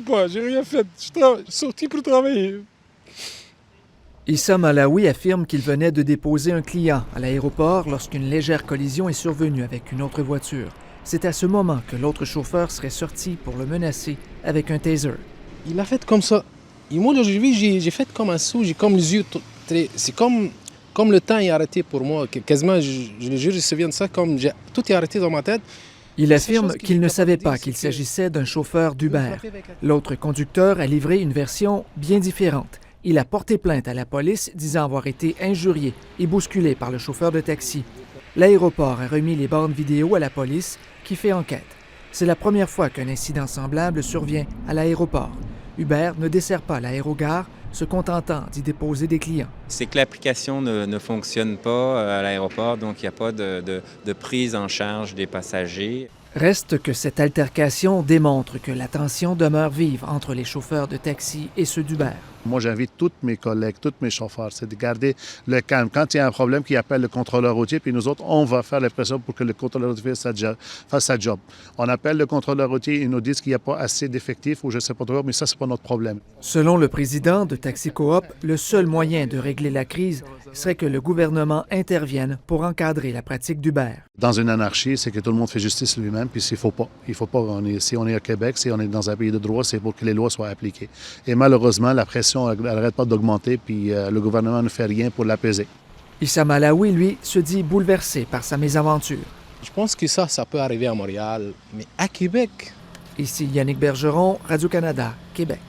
pas, j'ai rien fait. Je suis sorti pour travailler. Issa Malawi affirme qu'il venait de déposer un client à l'aéroport lorsqu'une légère collision est survenue avec une autre voiture. C'est à ce moment que l'autre chauffeur serait sorti pour le menacer avec un taser. Il a fait comme ça. Et moi, là, j'ai fait comme un saut, j'ai comme les yeux très... C'est comme le temps est arrêté pour moi. Quasiment, je le jure, je me souviens de ça, comme tout est arrêté dans ma tête. Il affirme qu'il ne savait pas qu'il s'agissait d'un chauffeur d'Uber. L'autre conducteur a livré une version bien différente. Il a porté plainte à la police, disant avoir été injurié et bousculé par le chauffeur de taxi. L'aéroport a remis les bornes vidéo à la police, qui fait enquête. C'est la première fois qu'un incident semblable survient à l'aéroport. Uber ne dessert pas l'aérogare, se contentant d'y déposer des clients. C'est que l'application ne fonctionne pas à l'aéroport, donc il n'y a pas de prise en charge des passagers. Reste que cette altercation démontre que la tension demeure vive entre les chauffeurs de taxi et ceux d'Uber. Moi, j'invite tous mes collègues, tous mes chauffeurs, c'est de garder le calme. Quand il y a un problème, qu'ils appellent le contrôleur routier, puis nous autres, on va faire la pression pour que le contrôleur routier fasse sa job. On appelle le contrôleur routier, ils nous disent qu'il n'y a pas assez d'effectifs ou je ne sais pas trop, mais ça, c'est pas notre problème. Selon le président de Taxi Coop, le seul moyen de régler la crise serait que le gouvernement intervienne pour encadrer la pratique d'Uber. Dans une anarchie, c'est que tout le monde fait justice lui-même, puis il faut pas. Si on est au Québec, si on est dans un pays de droit, c'est pour que les lois soient appliquées. Et malheureusement, la pression n'arrête pas d'augmenter, puis le gouvernement ne fait rien pour l'apaiser. Issa Malawi, lui, se dit bouleversé par sa mésaventure. Je pense que ça peut arriver à Montréal, mais à Québec... Ici Yannick Bergeron, Radio-Canada, Québec.